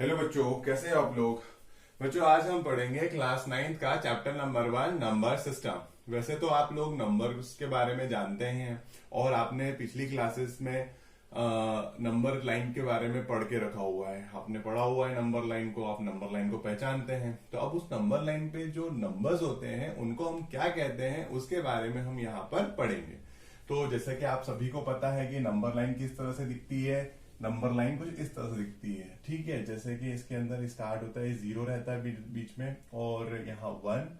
Hello बच्चों, कैसे हैं आप लोग। बच्चों, आज हम पढ़ेंगे क्लास 9 का चैप्टर नंबर 1 नंबर सिस्टम। वैसे तो आप लोग नंबर्स के बारे में जानते ही हैं और आपने पिछली क्लासेस में नंबर लाइन के बारे में पढ़ के रखा हुआ है। आपने पढ़ा हुआ है नंबर लाइन को, आप नंबर लाइन को पहचानते हैं। तो अब उस नंबर लाइन पे जो नंबर्स होते हैं उनको हम क्या कहते हैं उसके बारे में हम यहाँ पर पढ़ेंगे। तो जैसे कि आप सभी को पता है कि नंबर लाइन किस तरह से दिखती है। नंबर लाइन कुछ इस तरह से दिखती है, ठीक है। जैसे कि इसके अंदर स्टार्ट होता है, जीरो रहता है बीच में, और यहाँ 1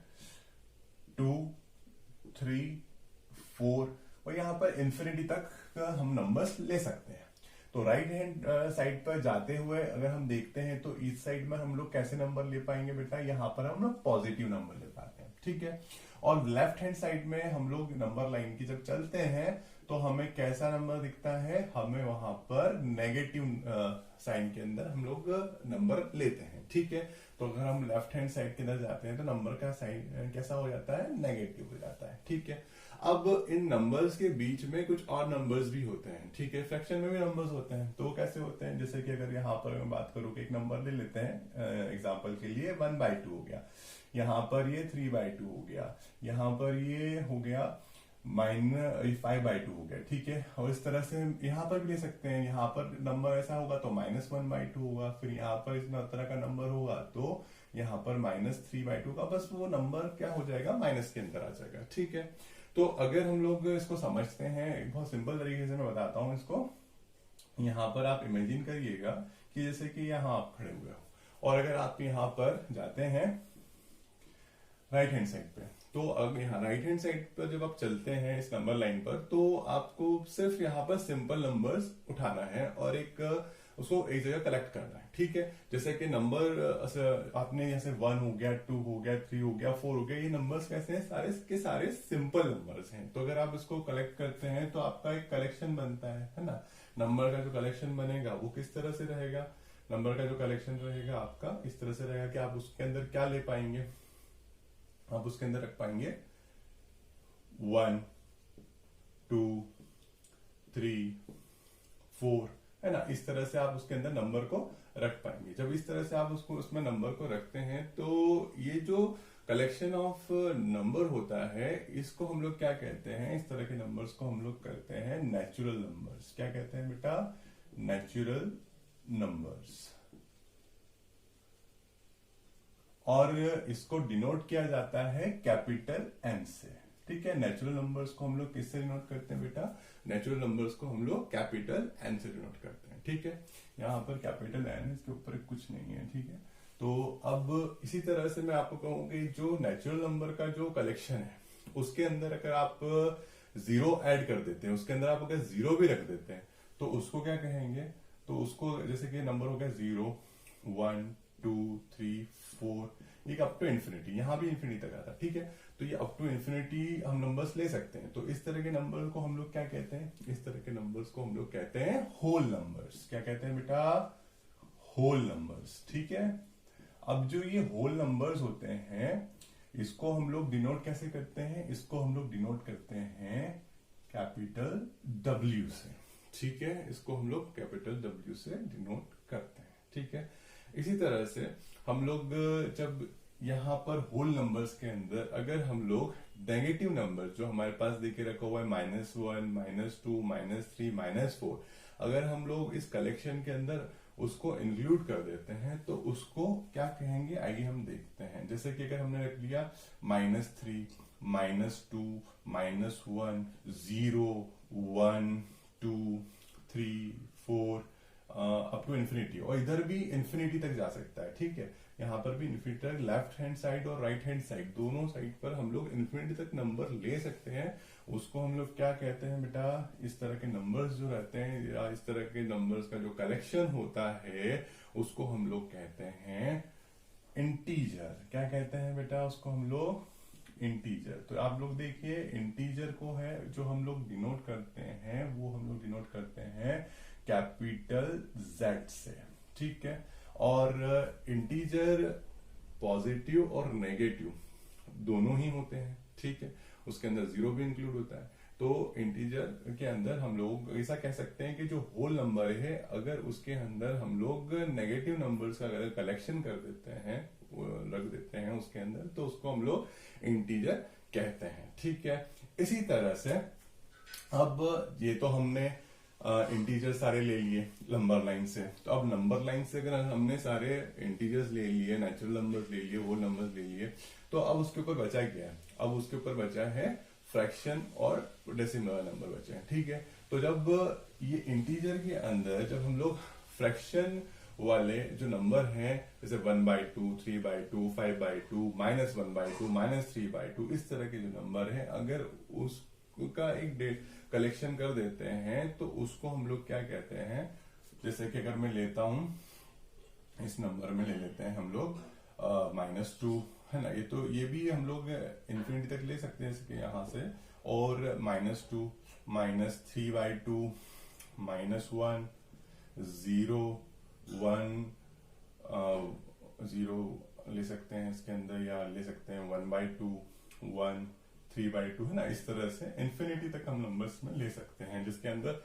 2 3 4 और यहाँ पर इंफिनिटी तक का हम नंबर्स ले सकते हैं। तो राइट हैंड साइड पर जाते हुए अगर हम देखते हैं तो इस साइड में हम लोग कैसे नंबर ले पाएंगे बेटा, यहाँ पर हम लोग पॉजिटिव नंबर ले पाते हैं, ठीक है। और लेफ्ट हैंड साइड में हम लोग नंबर लाइन की जब चलते हैं तो हमें कैसा नंबर दिखता है, हमें वहां पर नेगेटिव साइन के अंदर हम लोग नंबर लेते हैं, ठीक है। तो अगर हम लेफ्ट हैंड साइड के अंदर जाते हैं तो नंबर का साइन कैसा हो जाता है, नेगेटिव हो जाता है, ठीक है। अब इन नंबर्स के बीच में कुछ और नंबर्स भी होते हैं, ठीक है। फ्रैक्शन में भी नंबर्स होते हैं, तो वो कैसे होते हैं, जैसे कि अगर यहाँ पर मैं बात करूँ कि एक नंबर ले लेते हैं एग्जाम्पल के लिए 1/2 हो गया, यहाँ पर ये 3/2 हो गया, यहाँ पर ये हो गया -5/2 हो गया, ठीक है। और इस तरह से यहाँ पर भी ले सकते हैं। यहाँ पर नंबर ऐसा होगा तो -1/2 होगा, फिर यहाँ पर इस तरह का नंबर होगा तो यहाँ पर -3/2 का, बस वो नंबर क्या हो जाएगा, माइनस के अंदर आ जाएगा, ठीक है। तो अगर हम लोग इसको समझते हैं एक बहुत सिंपल तरीके से मैं बताता हूँ इसको। यहाँ पर आप इमेजिन करिएगा कि जैसे कि यहाँ आप खड़े हुए हो और अगर आप यहाँ पर जाते हैं राइट हैंड साइड पे, तो अब यहाँ राइट हैंड साइड पर जब आप चलते हैं इस नंबर लाइन पर तो आपको सिर्फ यहाँ पर सिंपल नंबर्स उठाना है और एक उसको एक जगह कलेक्ट करना है, ठीक है। जैसे कि नंबर आपने जैसे 1 हो गया, 2 हो गया, 3 हो गया, 4 हो गया, ये नंबर्स कैसे हैं, सारे के सारे सिंपल नंबर्स हैं। तो अगर आप इसको कलेक्ट करते हैं तो आपका एक कलेक्शन बनता है ना। नंबर का जो कलेक्शन बनेगा वो किस तरह से रहेगा, नंबर का जो कलेक्शन रहेगा आपका इस तरह से रहेगा कि आप उसके अंदर क्या ले पाएंगे, आप उसके अंदर रख पाएंगे 1 2 3 4, है ना। इस तरह से आप उसके अंदर नंबर को रख पाएंगे। जब इस तरह से आप उसको उसमें नंबर को रखते हैं तो ये जो कलेक्शन ऑफ नंबर होता है इसको हम लोग क्या कहते हैं, इस तरह के नंबर्स को हम लोग कहते हैं नेचुरल नंबर्स। क्या कहते हैं बेटा, नेचुरल नंबर्स। और इसको डिनोट किया जाता है कैपिटल एन से, ठीक है। नेचुरल नंबर्स को हम लोग किससे डिनोट करते हैं बेटा, नेचुरल नंबर्स को हम लोग कैपिटल एन से डिनोट करते हैं, ठीक है। यहाँ पर कैपिटल एन, इसके ऊपर कुछ नहीं है, ठीक है। तो अब इसी तरह से मैं आपको कहूँ कि जो नेचुरल नंबर का जो कलेक्शन है उसके अंदर अगर आप जीरो ऐड कर देते हैं, उसके अंदर आप अगर जीरो भी रख देते हैं तो उसको क्या कहेंगे, तो उसको जैसे कि नंबर हो गया 0 1 2 3 4, ये अप टू इन्फिनिटी, यहाँ भी इन्फिनिटी तक आता है, ठीक है। तो ये अप टू इन्फिनिटी हम नंबर्स ले सकते हैं। तो इस तरह के नंबर को हम लोग क्या कहते हैं, इस तरह के नंबर्स को हम लोग कहते हैं होल नंबर्स। क्या कहते हैं बेटा, होल नंबर्स, ठीक है। अब जो ये होल नंबर्स होते हैं इसको हम लोग डिनोट कैसे करते हैं, इसको हम लोग डिनोट करते हैं कैपिटल W से, ठीक है। इसको हम लोग कैपिटल W से डिनोट करते हैं, ठीक है। इसी तरह से हम लोग जब यहाँ पर होल नंबर्स के अंदर अगर हम लोग नेगेटिव नंबर जो हमारे पास देके रखा हुआ है -1 -2 -3 -4, अगर हम लोग इस कलेक्शन के अंदर उसको इंक्लूड कर देते हैं तो उसको क्या कहेंगे, आइए हम देखते हैं। जैसे कि अगर हमने रख लिया -3 -2 -1 0 1 2 3 4 अप टू इन्फिनिटी, और इधर भी इन्फिनिटी तक जा सकता है, ठीक है। यहाँ पर भी इन्फिनिटी तक, लेफ्ट हैंड साइड और राइट हैंड साइड दोनों साइड पर हम लोग इन्फिनिटी तक नंबर ले सकते हैं। उसको हम लोग क्या कहते हैं बेटा, इस तरह के नंबर्स जो रहते हैं या इस तरह के नंबर्स का जो कलेक्शन होता है उसको हम लोग कहते हैं इंटीजर। क्या कहते हैं बेटा, उसको हम लोग इंटीजर। तो आप लोग देखिए इंटीजर को है जो हम लोग डिनोट करते हैं वो हम लोग डिनोट करते हैं कैपिटल Z से, ठीक है। और इंटीजर पॉजिटिव और नेगेटिव दोनों ही होते हैं, ठीक है। उसके अंदर जीरो भी इंक्लूड होता है। तो इंटीजर के अंदर हम लोग ऐसा कह सकते हैं कि जो होल नंबर है अगर उसके अंदर हम लोग नेगेटिव नंबर्स का अगर कलेक्शन कर देते हैं, रख देते हैं उसके अंदर, तो उसको हम लोग इंटीजर कहते हैं। ठीक है, इसी तरह से अब ये तो हमने इंटीजर सारे ले लिए नंबर लाइन से, तो अब नंबर लाइन से अगर हमने सारे इंटीजर्स ले लिए, नेचुरल नंबर्स ले लिए, होल नंबर्स ले लिए, तो अब उसके ऊपर बचा क्या है? अब उसके ऊपर बचा है फ्रैक्शन और डेसिमल नंबर बचे हैं। ठीक है, तो जब ये इंटीजर के अंदर जब हम लोग फ्रैक्शन वाले जो नंबर हैं जैसे 1/2, 3/2, 5/2, -1/2, -3/2, इस तरह के जो नंबर हैं अगर उसका एक कलेक्शन कर देते हैं तो उसको हम लोग क्या कहते हैं? जैसे कि अगर मैं लेता हूं, इस नंबर में ले लेते हैं हम लोग -2, है ना, ये तो ये भी हम लोग इन्फिनिटी तक ले सकते हैं इसके यहाँ से, और -2, -3/2, -1, 0, 1, 0 ले सकते हैं इसके अंदर, या ले सकते हैं 1/2, 1, 3/2, है ना, इस तरह से इन्फिनिटी तक हम नंबर्स में ले सकते हैं, जिसके अंदर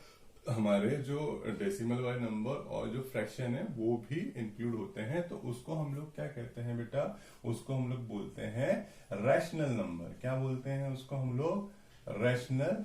हमारे जो डेसिमल वाले नंबर और जो फ्रैक्शन है वो भी इंक्लूड होते हैं। तो उसको हम लोग क्या कहते हैं बेटा? उसको हम लोग बोलते हैं रैशनल नंबर। क्या बोलते हैं उसको हम लोग? Rational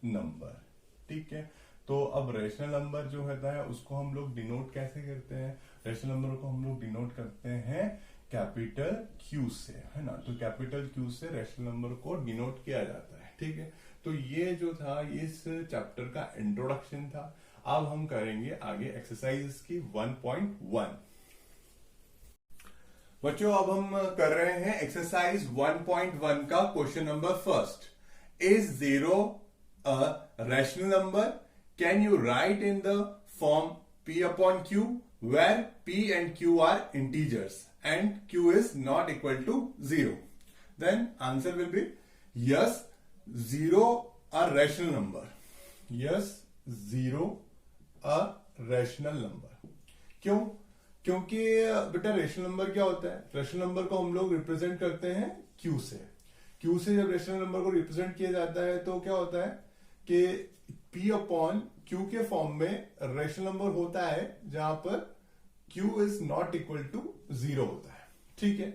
number. ठीक है, तो अब रैशनल नंबर जो होता है उसको हम लोग डिनोट कैसे करते हैं? रैशनल नंबर को हम लोग डिनोट करते हैं कैपिटल क्यू से, है ना, तो कैपिटल क्यू से रैशनल नंबर को डिनोट किया जाता है। ठीक है, तो ये जो था इस चैप्टर का इंट्रोडक्शन था। अब हम करेंगे आगे एक्सरसाइज की 1.1। बच्चों अब हम कर रहे हैं एक्सरसाइज 1.1 का question number first. Is 0 a rational number? Can you right in the form P/Q where P and Q are integers and Q is not equal to 0? Then answer will be yes, 0 a rational number. Yes, 0 a rational number. क्यों? क्योंकि बेटा rational number क्या होता है? Rational number को हम लोग represent करते हैं Q से। Q से जब रेशनल नंबर को रिप्रेजेंट किया जाता है तो क्या होता है कि P/Q के फॉर्म में रेशनल नंबर होता है जहां पर Q is not equal to 0 होता है। ठीक है,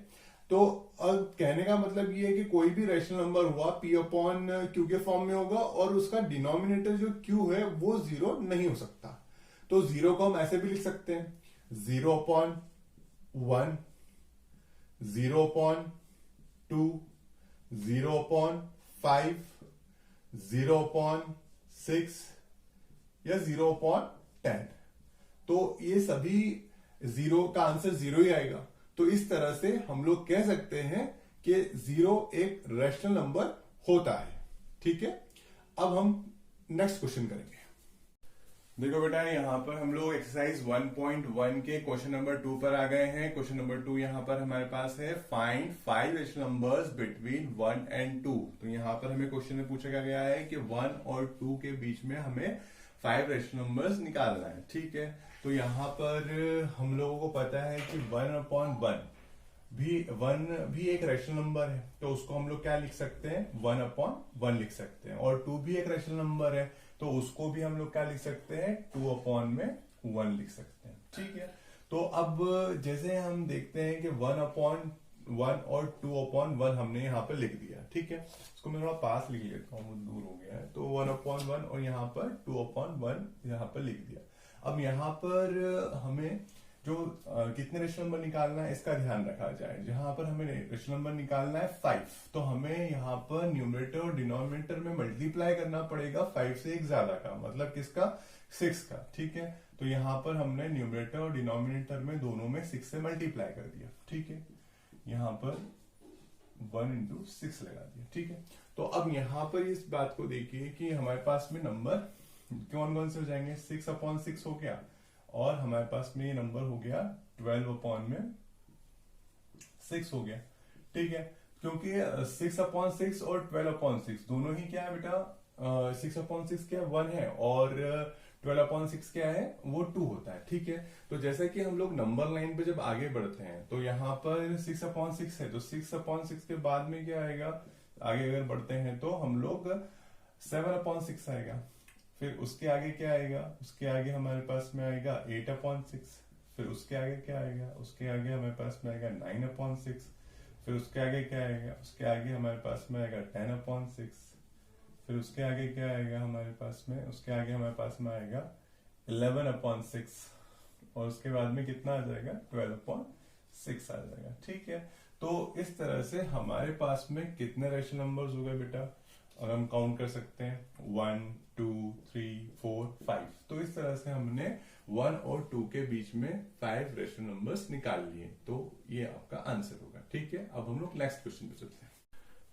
तो अब कहने का मतलब ये है कि कोई भी रैशनल नंबर हुआ P/Q के फॉर्म में होगा और उसका डिनोमिनेटर जो Q है वो 0 नहीं हो सकता। तो 0 को हम ऐसे भी लिख सकते हैं 0/1, 0/2, 0/5, 0/6 या 0/10। तो ये सभी 0 का आंसर 0 ही आएगा। तो इस तरह से हम लोग कह सकते हैं कि 0 एक रैशनल नंबर होता है। ठीक है, अब हम नेक्स्ट क्वेश्चन करेंगे। देखो बेटा यहां पर हम लोग एक्सरसाइज 1.1 के क्वेश्चन नंबर 2 पर आ गए हैं। क्वेश्चन नंबर 2 यहां पर हमारे पास है find 5 rational numbers between 1 and 2। तो यहां पर हमें क्वेश्चन में पूछा गया है कि 1 और 2 के बीच में हमें 5 रैशनल नंबर्स निकालना है। ठीक है, तो यहां पर हम लोगों को पता है कि 1/1 भी एक रैशनल नंबर है, तो उसको हम लोग क्या लिख सकते हैं? 1/1 लिख सकते हैं। और 2 भी एक रैशनल नंबर है तो उसको भी हम लोग क्या लिख सकते हैं? 2/1 लिख सकते हैं। ठीक है, तो अब जैसे हम देखते हैं कि 1/1 और 2/1 हमने यहाँ पर लिख दिया। ठीक है, इसको मैं थोड़ा पास लिख लेता हूँ, दूर हो गया है। तो 1/1 और यहाँ पर 2/1 यहाँ पर लिख दिया। अब यहाँ पर हमें जो कितने रैशनल नंबर निकालना है इसका ध्यान रखा जाए। जहां पर हमें रैशनल नंबर निकालना है 5, तो हमें यहाँ पर न्यूमरेटर और डिनोमिनेटर में मल्टीप्लाई करना पड़ेगा 5 से एक ज्यादा का, मतलब किसका? 6 का। ठीक है, तो यहाँ पर हमने न्यूमरेटर और डिनोमिनेटर में दोनों में 6 से मल्टीप्लाई कर दिया। ठीक है, यहाँ पर 1 × 6 लगा दिया। ठीक है, तो अब यहाँ पर इस बात को देखिए कि हमारे पास में नंबर कौन कौन से हो जाएंगे? 6/6 हो गया, और हमारे पास में ये नंबर हो गया 12/6 हो गया। ठीक है, क्योंकि 6/6 और 12/6 दोनों ही क्या है बेटा? 6/6 क्या 1 है और 12/6 क्या है? वो 2 होता है। ठीक है, तो जैसे कि हम लोग नंबर लाइन पे जब आगे बढ़ते हैं तो यहाँ पर 6/6 है, तो 6/6 के बाद में क्या आएगा? आगे अगर बढ़ते हैं तो हम लोग 7/6 आएगा। फिर उसके आगे क्या आएगा, उसके आगे हमारे पास में आएगा 8/6। फिर उसके आगे क्या आएगा, उसके आगे हमारे पास में आएगा 9/6। फिर उसके आगे क्या आएगा, उसके आगे हमारे पास में आएगा 10/6। फिर उसके आगे क्या आएगा हमारे पास में, उसके आगे हमारे पास में आएगा 11/6। और उसके बाद में कितना आ जाएगा, 12/6 आ जाएगा। ठीक है, तो इस तरह से हमारे पास में कितने रेशनल नंबर्स हो गए बेटा, और हम काउंट कर सकते हैं 1 2 3 4 5। तो इस तरह से हमने 1 और 2 के बीच में 5 रेशनल नंबर्स निकाल लिए। तो ये आपका आंसर होगा। ठीक है, अब हम लोग नेक्स्ट क्वेश्चन पे चलते हैं।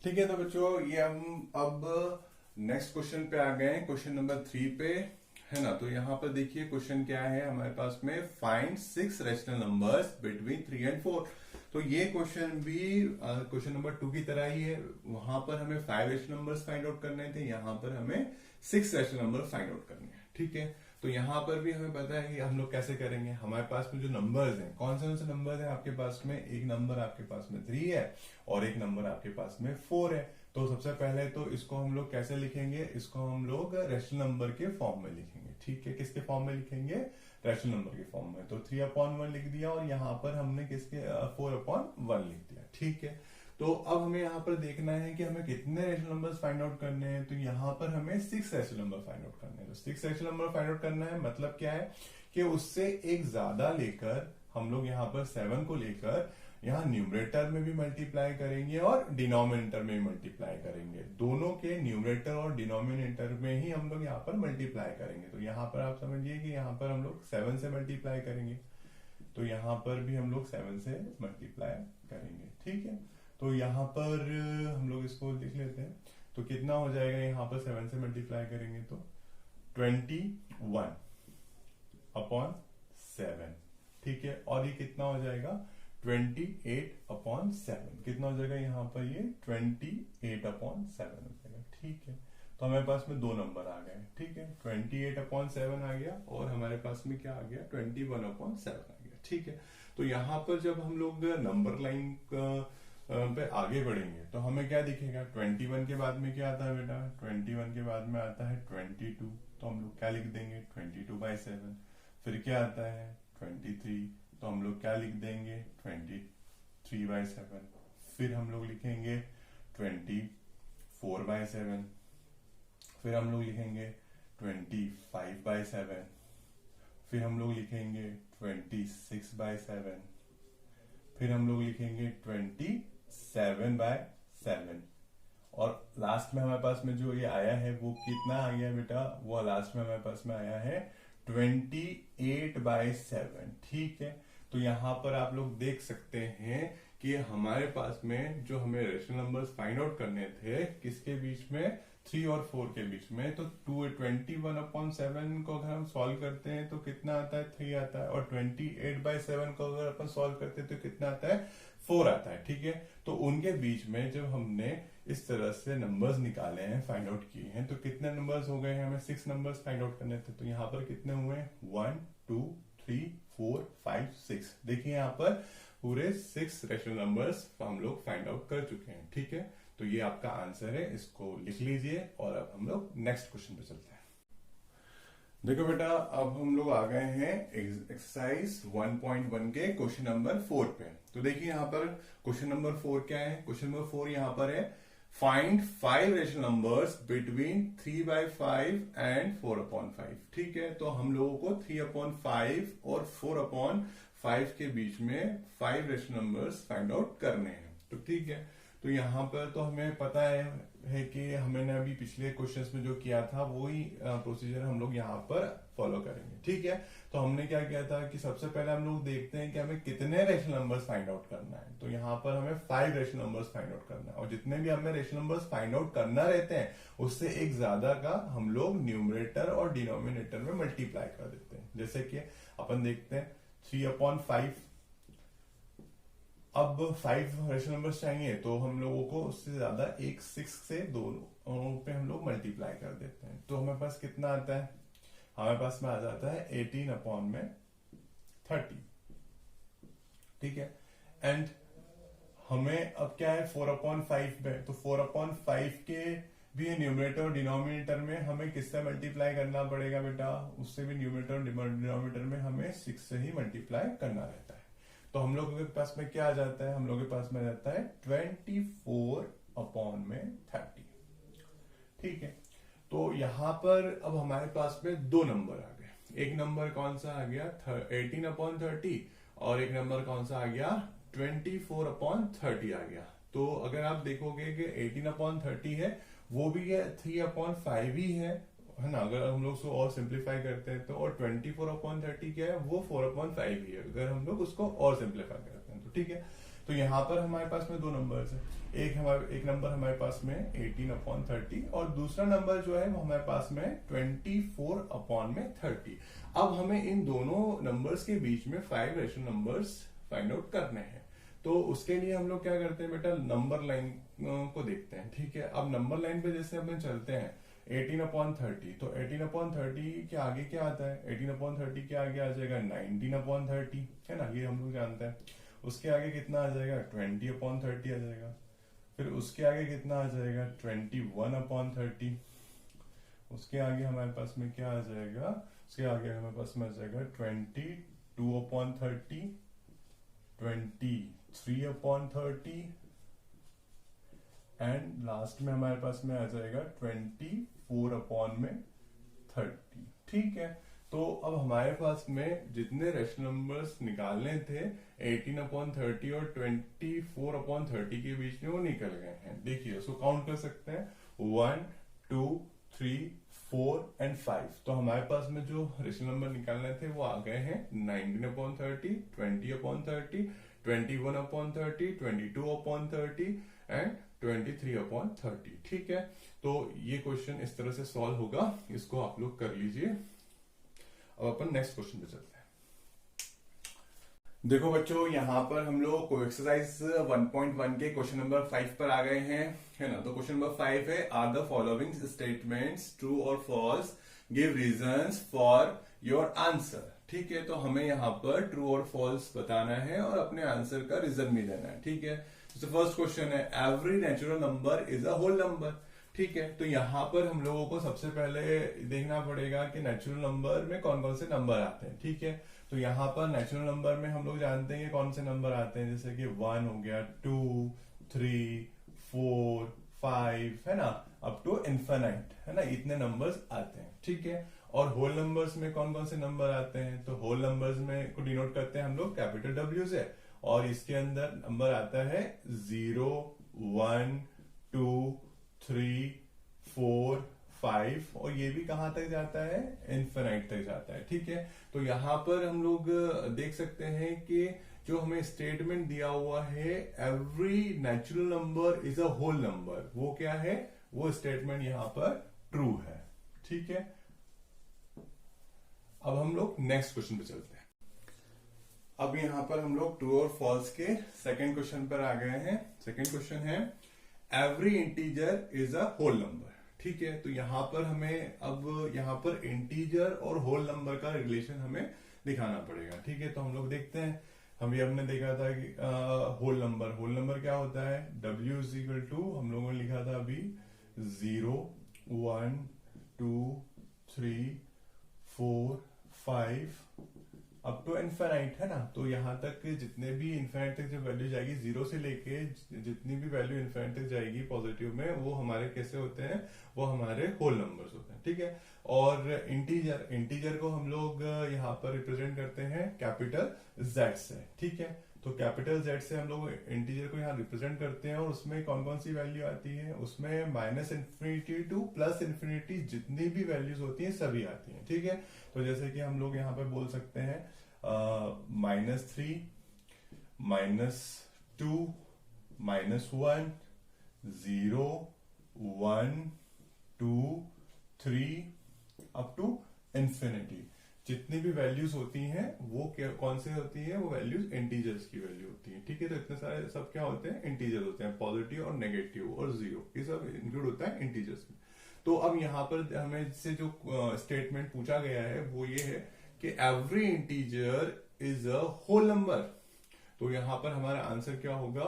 ठीक है, तो बच्चों ये हम अब नेक्स्ट क्वेश्चन पे आ गए हैं, क्वेश्चन नंबर 3 पे, है ना। तो यहाँ पर देखिए क्वेश्चन क्या है हमारे पास में, find 6 rational numbers between 3 and 4। तो ये क्वेश्चन भी क्वेश्चन नंबर 2 की तरह ही है। वहां पर हमें 5 रेशनल नंबर्स फाइंड आउट करने थे, यहाँ पर हमें 6 रेशनल नंबर फाइंड आउट करने हैं। ठीक है, तो यहाँ पर भी हमें पता है कि हम लोग कैसे करेंगे। हमारे पास में जो नंबर्स हैं, कौन से नंबर्स हैं आपके पास में, एक नंबर आपके पास में 3 है और एक नंबर आपके पास में 4 है। तो सबसे पहले तो इसको हम लोग कैसे लिखेंगे, इसको हम लोग रैशनल नंबर के फॉर्म में लिखेंगे। ठीक है, किसके फॉर्म में लिखेंगे, रैशनल नंबर के फॉर्म में। तो 3/1 लिख दिया और यहाँ पर हमने किसके 4/1 लिख दिया। ठीक है, तो अब हमें यहाँ पर देखना है कि हमें कितने रैशनल नंबर्स फाइंड आउट करने हैं। तो यहाँ पर हमें 6 रैशनल नंबर फाइंड आउट करने हैं। तो 6 रैशनल नंबर फाइंड आउट करना है, मतलब क्या है कि उससे एक ज्यादा लेकर हम लोग यहाँ पर 7 को लेकर यहाँ न्यूमरेटर में भी मल्टीप्लाई करेंगे और डिनोमिनेटर में भी मल्टीप्लाई करेंगे। दोनों के न्यूमरेटर और डिनोमिनेटर में ही हम लोग यहाँ पर मल्टीप्लाई करेंगे। तो यहाँ पर आप समझिए कि यहाँ पर हम लोग 7 से मल्टीप्लाई करेंगे, तो यहाँ पर भी हम लोग 7 से मल्टीप्लाई करेंगे। ठीक है, तो यहाँ पर हम लोग इसको लिख लेते हैं। तो कितना हो जाएगा, यहाँ पर 7 से मल्टीप्लाई करेंगे तो 21/7। ठीक है, और ये कितना हो जाएगा 28/7। कितना हो जाएगा यहाँ पर, ये 28/7 हो जाएगा। ठीक है, तो हमारे पास में 2 नंबर आ गए। ठीक है, 28/7 आ गया और हमारे पास में क्या आ गया, 21/7 आ गया। ठीक है, तो यहाँ पर जब हम लोग नंबर लाइन पे आगे बढ़ेंगे तो हमें क्या दिखेगा, 21 के बाद में क्या आता है बेटा, 21 के बाद में आता है 22। तो हम लोग क्या लिख देंगे, 22/7। फिर क्या आता है 23, तो हम लोग क्या लिख देंगे, 23/7। फिर हम लोग लिखेंगे 24/7। फिर हम लोग लिखेंगे 25/7। फिर हम लोग लिखेंगे 26/7। फिर हम लोग लिखेंगे 27/7। और लास्ट में हमारे पास में जो ये आया है वो कितना आ गया बेटा, वो लास्ट में हमारे पास में आया है 28/7। ठीक है, तो यहाँ पर आप लोग देख सकते हैं कि हमारे पास में जो हमें रेशनल नंबर्स फाइंड आउट करने थे, किसके बीच में, 3 और 4 के बीच में। तो 21/7 को अगर हम सॉल्व करते हैं तो कितना आता है, 3 आता है। और 28/7 को अगर अपन सॉल्व करते हैं तो कितना आता है, 4 आता है। ठीक है, तो उनके बीच में जब हमने इस तरह से नंबर्स निकाले हैं, फाइंड आउट किए हैं, तो कितने नंबर्स हो गए हैं, हमें 6 नंबर्स फाइंड आउट करने थे। तो यहाँ पर कितने हुए, 1 2 3 4 5 6। देखिए यहाँ पर पूरे 6 रेशनल नंबर्स हम लोग फाइंड आउट कर चुके हैं। ठीक है, तो ये आपका आंसर है, इसको लिख लीजिए। और अब हम लोग नेक्स्ट क्वेश्चन पे चलते हैं। देखो बेटा, अब हम लोग आ गए हैं एक्सरसाइज 1.1 के क्वेश्चन नंबर 4 पे। तो देखिए यहाँ पर क्वेश्चन नंबर 4 क्या है, क्वेश्चन नंबर 4 यहाँ पर है, find 5 rational numbers between 3/5 and 4/5। ठीक है, तो हम लोगों को 3/5 और 4/5 के बीच में 5 रेशनल नंबर्स फाइंड आउट करने हैं। तो ठीक है, तो यहाँ पर तो हमें पता है कि हमने अभी पिछले क्वेश्चंस में जो किया था वही प्रोसीजर हम लोग यहाँ पर फॉलो करेंगे। ठीक है, तो हमने क्या किया था कि सबसे पहले हम लोग देखते हैं कि हमें कितने रेशनल नंबर्स फाइंड आउट करना है। तो यहाँ पर हमें 5 रेशनल नंबर्स फाइंड आउट करना है, और जितने भी हमें रेशनल नंबर्स फाइंड आउट करना रहते हैं उससे एक ज्यादा का हम लोग न्यूमरेटर और डिनोमिनेटर में मल्टीप्लाई कर देते हैं। जैसे कि अपन देखते हैं 3/5। अब 5 रेशनल नंबर्स चाहिए तो हम लोगों को उससे ज्यादा एक 6 से दोनों पे हम लोग मल्टीप्लाई कर देते हैं। तो हमारे पास कितना आता है, हमारे पास में आ जाता है 18/30। ठीक है, एंड हमें अब क्या है 4/5 में, तो 4/5 के भी न्यूमरेटर और डिनोमिनेटर में हमें किससे मल्टीप्लाई करना पड़ेगा बेटा, उससे भी न्यूमरेटर और डिनोमिनेटर में हमें 6 से ही मल्टीप्लाई करना रहता है। तो हम लोगों के पास में क्या आ जाता है, हम लोगों के पास में रहता है 24/30। ठीक है, तो यहां पर अब हमारे पास में दो नंबर आ गए। एक नंबर कौन सा आ गया 18/30 और एक नंबर कौन सा आ गया 24/30 आ गया। तो अगर आप देखोगे कि 18/30 है वो भी है 3/5 ही है ना, अगर हम लोग उसको और सिंप्लीफाई करते हैं तो, और 24/30 क्या है वो 4/5 ही है अगर हम लोग उसको और सिंप्लीफाई करते हैं तो। ठीक है, तो यहाँ पर हमारे पास में दो नंबर्स है, एक नंबर हमारे पास में 18/30 और दूसरा नंबर जो है वो हमारे पास में 24/30। अब हमें इन दोनों नंबर्स के बीच में 5 रेशनल नंबर्स फाइंड आउट करने हैं। तो उसके लिए हम लोग क्या करते हैं बेटा, नंबर लाइन को देखते हैं। ठीक है, अब नंबर लाइन पे जैसे अपन चलते हैं 18/30, तो 18/30 के आगे क्या आता है, 18/30 के आगे आ जाएगा 19/30, है ना, ये हम लोग जानते हैं। उसके आगे कितना आ जाएगा 20/30 आ जाएगा, फिर उसके आगे कितना आ जाएगा 21/30, उसके आगे हमारे पास में क्या आ जाएगा, उसके आगे हमारे पास में आ जाएगा 22/30, 23/30 एंड लास्ट में हमारे पास में आ जाएगा 24/30। ठीक है, तो अब हमारे पास में जितने रेशनल नंबर्स निकालने थे 18/30 और 24/30 के बीच में वो निकल गए हैं। देखिए उसको काउंट कर सकते हैं 1 2 3 4 एंड 5। तो हमारे पास में जो रेशनल नंबर निकालने थे वो आ गए हैं 19/30, 20/30, 21/30, 22/30 एंड 23/30। ठीक है, तो ये क्वेश्चन इस तरह से सॉल्व होगा, इसको आप लोग कर लीजिए। अब अपन नेक्स्ट क्वेश्चन पे चलते हैं। देखो बच्चों, यहाँ पर हम लोग को एक्सरसाइज 1.1 के क्वेश्चन नंबर 5 पर आ गए हैं, है ना। तो क्वेश्चन नंबर 5 है, are the following statements true और false, give reasons for your answer. ठीक है, तो हमें यहाँ पर ट्रू और फॉल्स बताना है और अपने आंसर का रीजन भी देना है। ठीक है, तो फर्स्ट क्वेश्चन है, every natural number is a whole number. ठीक है, तो यहाँ पर हम लोगों को सबसे पहले देखना पड़ेगा कि नेचुरल नंबर में कौन कौन से नंबर आते हैं। ठीक है, तो यहाँ पर नेचुरल नंबर में हम लोग जानते हैं कि कौन से नंबर आते हैं, जैसे कि 1 हो गया, 2 3 4 5, है ना, अप टू इन्फिनाइट, है ना, इतने नंबर्स आते हैं। ठीक है, और होल नंबर्स में कौन कौन से नंबर आते हैं, तो होल नंबर्स में को डिनोट करते हैं हम लोग कैपिटल W से, और इसके अंदर नंबर आता है 0 1 2 3 4 5, और ये भी कहां तक जाता है, इन्फिनाइट तक जाता है। ठीक है, तो यहाँ पर हम लोग देख सकते हैं कि जो हमें स्टेटमेंट दिया हुआ है every natural number is a whole number, वो क्या है, वो स्टेटमेंट यहाँ पर ट्रू है। ठीक है, अब हम लोग नेक्स्ट क्वेश्चन पे चलते हैं। अब यहाँ पर हम लोग ट्रू और फॉल्स के सेकंड क्वेश्चन पर आ गए हैं। सेकंड क्वेश्चन है, every integer is a whole number. ठीक है, तो यहाँ पर हमें अब यहाँ पर इंटीजर और होल नंबर का रिलेशन हमें दिखाना पड़ेगा। ठीक है, तो हम लोग देखते हैं, हमने देखा था कि होल नंबर क्या होता है, W इज इक्वल टू, हम लोगों ने लिखा था अभी 0 1 2 3 4 5 अप टू इन्फिनाइट, है ना। तो यहाँ तक जितने भी इन्फिनाइट तक जो वैल्यू जाएगी, 0 से लेके जितनी भी वैल्यू इन्फिनाइट तक जाएगी पॉजिटिव में, वो हमारे कैसे होते हैं, वो हमारे होल नंबर्स होते हैं। ठीक है, और इंटीजर को हम लोग यहाँ पर रिप्रेजेंट करते हैं कैपिटल Z से। ठीक है, तो कैपिटल Z से हम लोग इंटीजर को यहाँ रिप्रेजेंट करते हैं, और उसमें कौन कौन सी वैल्यू आती है, उसमें -∞ टू +∞ जितनी भी वैल्यूज होती हैं सभी आती हैं। ठीक है, तो जैसे कि हम लोग यहाँ पे बोल सकते हैं -3 -2 -1 0 1 2 3 अप टू इन्फिनिटी। जितनी भी वैल्यूज होती हैं वो कौन से होती है, वो वैल्यूज इंटीजर्स की वैल्यू होती है। ठीक है, तो इतने सारे सब क्या होते हैं, इंटीजर होते हैं, पॉजिटिव और नेगेटिव और 0, ये सब इंक्लूड होता है इंटीजर्स में। तो अब यहाँ पर हमें से जो स्टेटमेंट पूछा गया है वो ये है कि every integer is a whole number. तो यहाँ पर हमारा आंसर क्या होगा,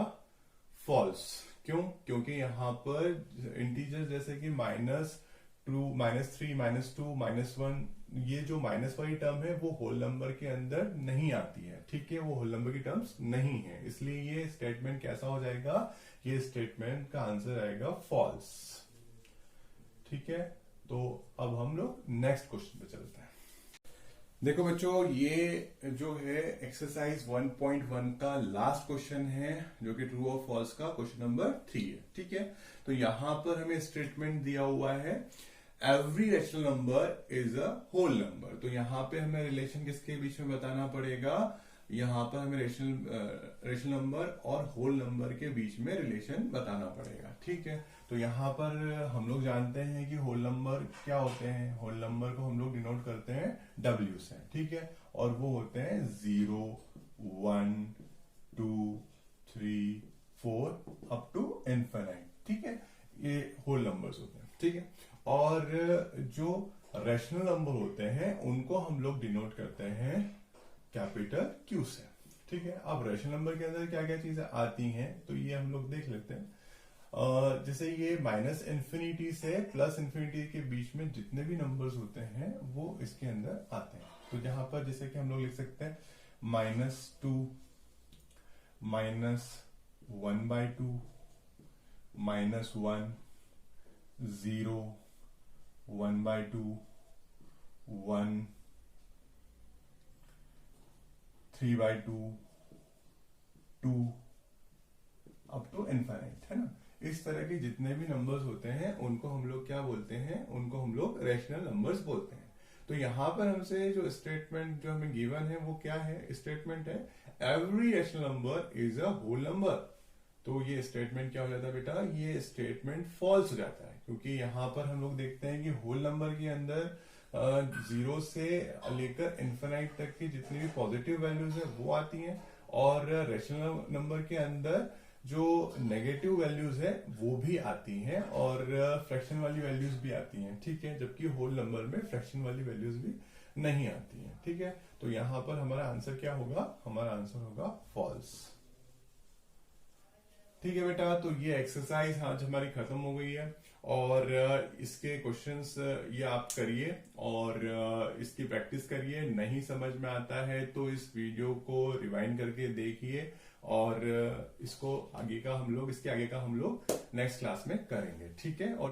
फॉल्स। क्यों? क्योंकि यहाँ पर इंटीजर जैसे कि -2, -3, -2, -1, ये जो माइनस वाली टर्म है वो होल नंबर के अंदर नहीं आती है। ठीक है, वो होल नंबर की टर्म्स नहीं है, इसलिए ये स्टेटमेंट कैसा हो जाएगा? ये स्टेटमेंट का आंसर आएगा फॉल्स। ठीक है, तो अब हम लोग नेक्स्ट क्वेश्चन पे चलते हैं। देखो बच्चों, ये जो है एक्सरसाइज 1.1 का लास्ट क्वेश्चन है, जो कि ट्रू और फॉल्स का क्वेश्चन नंबर 3 है। ठीक है, तो यहां पर हमें स्टेटमेंट दिया हुआ है every rational number is a whole number. तो यहां पे हमें रिलेशन किसके बीच में बताना पड़ेगा? यहां पर हमें रेशनल नंबर और होल नंबर के बीच में रिलेशन बताना पड़ेगा। ठीक है, तो यहां पर हम लोग जानते हैं कि होल नंबर क्या होते हैं। होल नंबर को हम लोग डिनोट करते हैं W से। ठीक है, और वो होते हैं 0, 1, 2, 3, 4 अप टू इनफिनिट। ठीक है, ये होल नंबर्स होते हैं। ठीक है, और जो रैशनल नंबर होते हैं उनको हम लोग डिनोट करते हैं कैपिटल Q से। ठीक है, अब रैशनल नंबर के अंदर क्या क्या चीजें आती हैं तो ये हम लोग देख लेते हैं। जैसे ये -∞ से +∞ के बीच में जितने भी नंबर्स होते हैं वो इसके अंदर आते हैं। तो जहां पर जैसे कि हम लोग लिख सकते हैं -2, -1/2, -1, 0, 1/2, 1, 3/2, 2 अप टू इनफाइनाइट, है ना। इस तरह के जितने भी नंबर्स होते हैं उनको हम लोग क्या बोलते हैं? उनको हम लोग रैशनल नंबर्स बोलते हैं। तो यहां पर हमसे जो स्टेटमेंट जो हमें गिवन है वो क्या है? स्टेटमेंट है every rational number is a whole number. तो ये स्टेटमेंट क्या हो जाता है बेटा? ये स्टेटमेंट फॉल्स हो जाता है, क्योंकि यहां पर हम लोग देखते हैं कि होल नंबर के अंदर 0 से लेकर इन्फिनाइट तक की जितनी भी पॉजिटिव वैल्यूज है वो आती हैं, और रैशनल नंबर के अंदर जो नेगेटिव वैल्यूज है वो भी आती हैं, और फ्रैक्शन वाली वैल्यूज भी आती हैं। ठीक है, जबकि होल नंबर में फ्रैक्शन वाली वैल्यूज भी नहीं आती हैं। ठीक है, तो यहां पर हमारा आंसर क्या होगा? हमारा आंसर होगा फॉल्स। ठीक है बेटा, तो ये एक्सरसाइज आज हमारी खत्म हो गई है, और इसके क्वेश्चंस ये आप करिए और इसकी प्रैक्टिस करिए। नहीं समझ में आता है तो इस वीडियो को रिवाइंड करके देखिए, और इसके आगे का हम लोग नेक्स्ट क्लास में करेंगे। ठीक है, और